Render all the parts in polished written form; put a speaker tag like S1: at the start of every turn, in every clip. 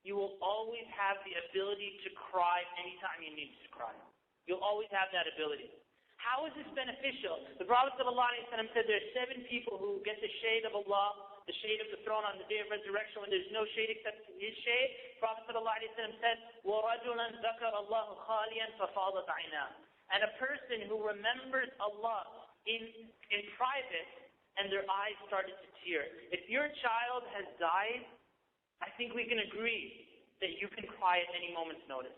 S1: you will always have the ability to cry anytime you need to cry. You'll always have that ability. How is this beneficial? The Prophet ﷺ said there are 7 people who get the shade of Allah, the shade of the throne on the day of resurrection when there's no shade except His shade. Prophet ﷺ said, وَرَجُلًا ذَكَرَ اللَّهُ خَالِيًا فَفَاضَتْ عَيْنَاهُ. And a person who remembers Allah in private and their eyes started to tear. If your child has died, I think we can agree that you can cry at any moment's notice.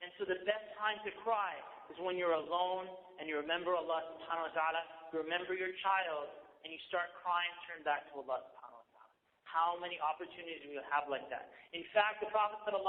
S1: And so the best time to cry is when you're alone and you remember Allah subhanahu wa ta'ala, you remember your child, and you start crying, turn back to Allah subhanahu wa ta'ala. How many opportunities do we have like that? In fact, the Prophet ﷺ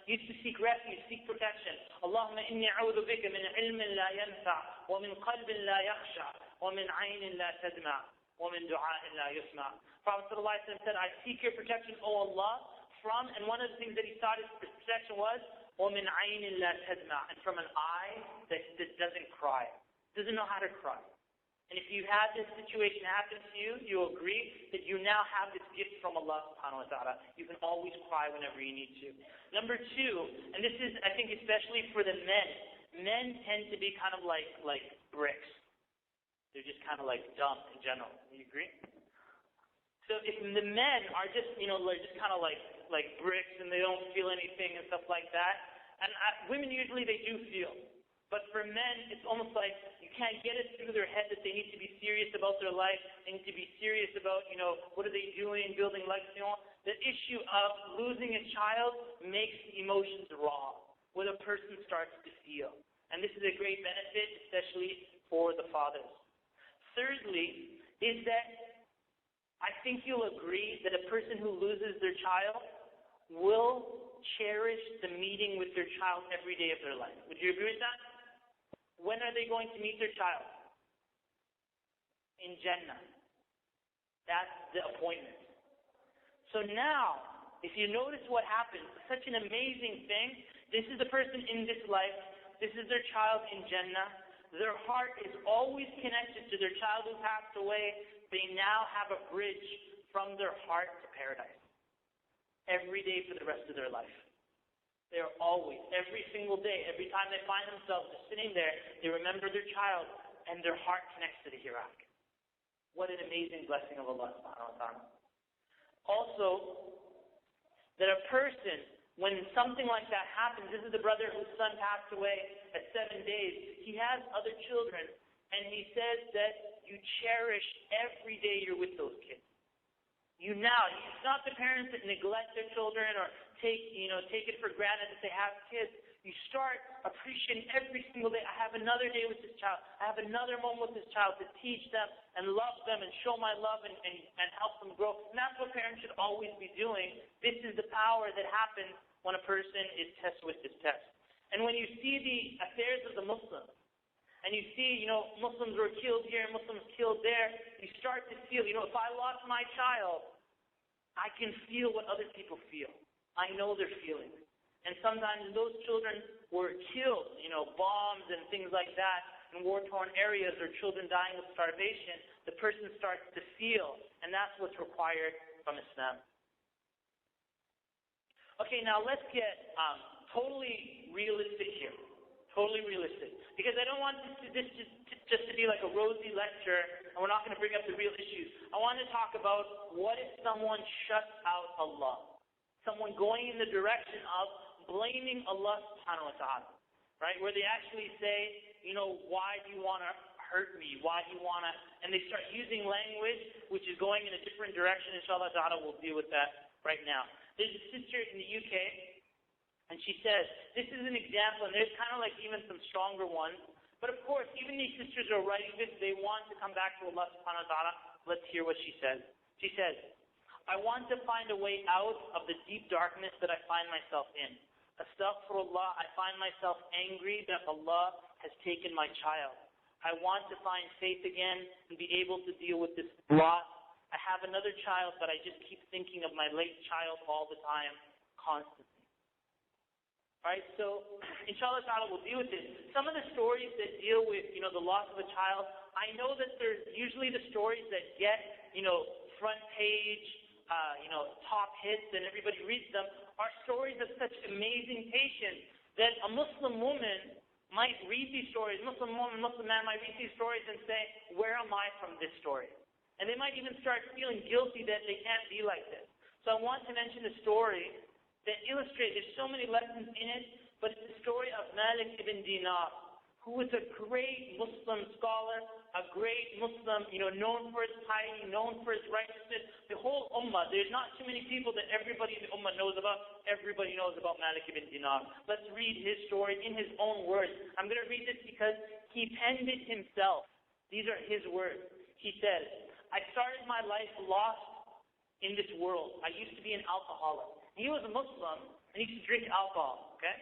S1: used to seek refuge, seek protection. Allahumma inni a'udhu bika min ilmin la yanfa' wa min qalbin la yakhsha' wa min aynin la tadma' wa min du'a'in la yusma'. Prophet ﷺ said, I seek your protection, O Allah, from, and one of the things that he sought his protection was, وَمِنْ عَيْنٍ لَا تَدْمَعٍ, and from an eye that doesn't cry, doesn't know how to cry. And if you had this situation happen to you, you'll agree that you now have this gift from Allah subhanahu wa ta'ala. You can always cry whenever you need to. Number 2, and this is, I think, especially for the men. Men tend to be kind of like bricks. They're just kind of like dumb in general. Do you agree? So if the men are just, like just kind of like bricks and they don't feel anything and stuff like that, and women usually they do feel. But for men, it's almost like you can't get it through their head that they need to be serious about their life. They need to be serious about, what are they doing, building legacy. The issue of losing a child makes emotions raw, where the person starts to feel. And this is a great benefit, especially for the fathers. Thirdly, is that I think you'll agree that a person who loses their child will cherish the meeting with their child every day of their life. Would you agree with that? When are they going to meet their child? In Jannah. That's the appointment. So now, if you notice what happens, such an amazing thing. This is the person in this life. This is their child in Jannah. Their heart is always connected to their child who passed away. They now have a bridge from their heart to paradise. Every day for the rest of their life. They're always, every single day, every time they find themselves just sitting there, they remember their child and their heart connects to the hereafter. What an amazing blessing of Allah subhanahu wa ta'ala. Also, that a person, when something like that happens, this is the brother whose son passed away at 7 days. He has other children, and he says that you cherish every day you're with those kids. It's not the parents that neglect their children or take it for granted that they have kids. You start appreciating every single day. I have another day with this child. I have another moment with this child to teach them and love them and show my love and help them grow. And that's what parents should always be doing. This is the power that happens when a person is tested with this test. And when you see the affairs of the Muslims, and you see, Muslims were killed here, Muslims killed there, you start to feel, if I lost my child, I can feel what other people feel. I know their feelings. And sometimes those children were killed, bombs and things like that in war-torn areas, or children dying of starvation, the person starts to feel, and that's what's required from Islam. Okay, now let's get totally realistic here. Totally realistic. Because I don't want this just to be like a rosy lecture, and we're not going to bring up the real issues. I want to talk about what if someone shuts out Allah? Someone going in the direction of blaming Allah subhanahu wa ta'ala. Right? Where they actually say, why do you want to hurt me? Why do you want to... And they start using language which is going in a different direction. Inshallah ta'ala, we'll deal with that right now. There's a sister in the UK, and she says, this is an example, and there's kind of like even some stronger ones. But of course, even these sisters are writing this, they want to come back to Allah subhanahu wa ta'ala. Let's hear what she says. She says, I want to find a way out of the deep darkness that I find myself in. Astaghfirullah, I find myself angry that Allah has taken my child. I want to find faith again and be able to deal with this loss. I have another child, but I just keep thinking of my late child all the time, constantly. Right, so inshallah ta'ala we'll deal with this. Some of the stories that deal with, the loss of a child, I know that there's usually the stories that get, front page top hits and everybody reads them, are stories of such amazing patience that a Muslim woman might read these stories, Muslim woman, Muslim man might read these stories and say, where am I from this story? And they might even start feeling guilty that they can't be like this. So I want to mention a story that illustrates, there's so many lessons in it, but it's the story of Malik ibn Dinar, who was a great Muslim scholar, a great Muslim, known for his piety, known for his righteousness. The whole ummah, there's not too many people that everybody in the ummah knows about. Everybody knows about Malik ibn Dinar. Let's read his story in his own words. I'm going to read this because he penned it himself. These are his words. He says, I started my life lost in this world. I used to be an alcoholic. He was a Muslim, and he used to drink alcohol, okay?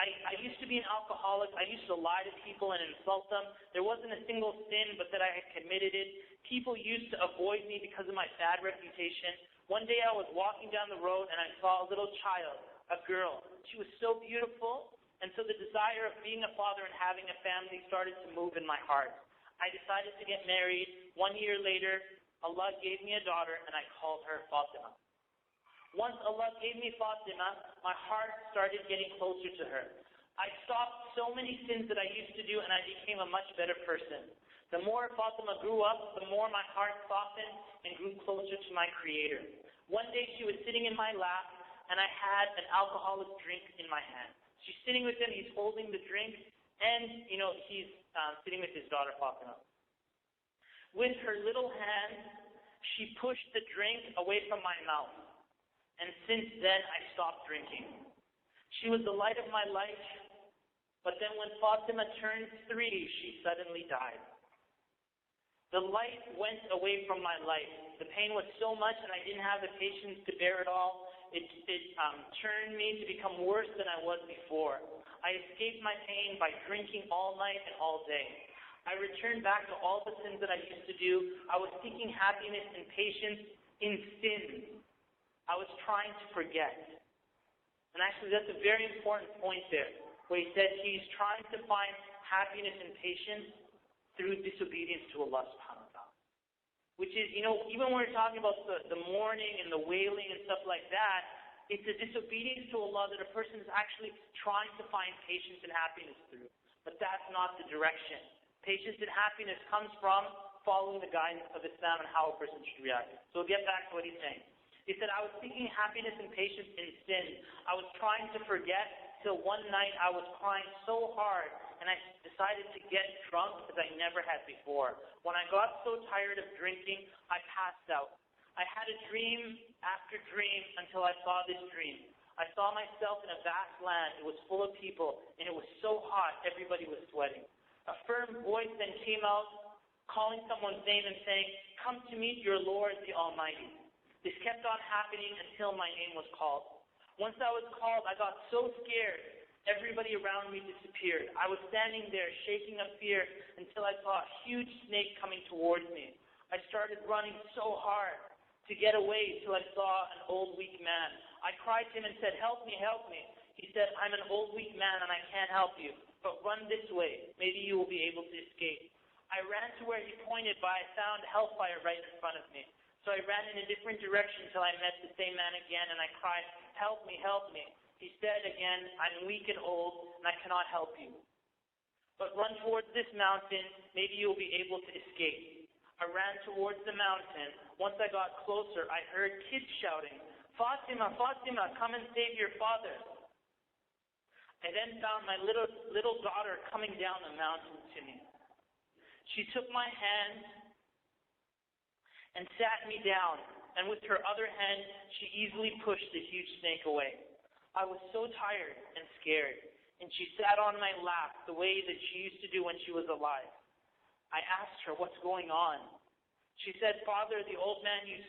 S1: I used to be an alcoholic. I used to lie to people and insult them. There wasn't a single sin but that I had committed it. People used to avoid me because of my bad reputation. One day I was walking down the road and I saw a little child, a girl. She was so beautiful, and so the desire of being a father and having a family started to move in my heart. I decided to get married. 1 year later, Allah gave me a daughter and I called her Fatima. Once Allah gave me Fatima, my heart started getting closer to her. I stopped so many sins that I used to do and I became a much better person. The more Fatima grew up, the more my heart softened and grew closer to my Creator. One day she was sitting in my lap and I had an alcoholic drink in my hand. She's sitting with him, he's holding the drink, and he's sitting with his daughter Fatima. With her little hand, she pushed the drink away from my mouth. And since then, I stopped drinking. She was the light of my life, but then when Fatima turned 3, she suddenly died. The light went away from my life. The pain was so much, and I didn't have the patience to bear it all. It turned me to become worse than I was before. I escaped my pain by drinking all night and all day. I returned back to all the sins that I used to do. I was seeking happiness and patience in sin. I was trying to forget. And actually, that's a very important point there, where he said he's trying to find happiness and patience through disobedience to Allah subhanahu wa ta'ala. Which is, even when we're talking about the mourning and the wailing and stuff like that, it's a disobedience to Allah that a person is actually trying to find patience and happiness through. But that's not the direction. Patience and happiness comes from following the guidance of Islam and how a person should react. So we'll get back to what he's saying. He said, I was seeking happiness and patience in sin. I was trying to forget till one night I was crying so hard and I decided to get drunk as I never had before. When I got so tired of drinking, I passed out. I had a dream after dream until I saw this dream. I saw myself in a vast land. It was full of people and it was so hot everybody was sweating. A firm voice then came out calling someone's name and saying, come to meet your Lord the Almighty. This kept on happening until my name was called. Once I was called, I got so scared, everybody around me disappeared. I was standing there shaking of fear until I saw a huge snake coming towards me. I started running so hard to get away till I saw an old weak man. I cried to him and said, help me, help me. He said, I'm an old weak man and I can't help you, but run this way. Maybe you will be able to escape. I ran to where he pointed, but I found hellfire right in front of me. So I ran in a different direction until I met the same man again, and I cried, help me, help me. He said again, I'm weak and old, and I cannot help you. But run towards this mountain, maybe you'll be able to escape. I ran towards the mountain. Once I got closer, I heard kids shouting, Fatima, Fatima, come and save your father. I then found my little daughter coming down the mountain to me. She took my hand and sat me down, and with her other hand, she easily pushed the huge snake away. I was so tired and scared, and she sat on my lap the way that she used to do when she was alive. I asked her, what's going on? She said, Father, the old man you saw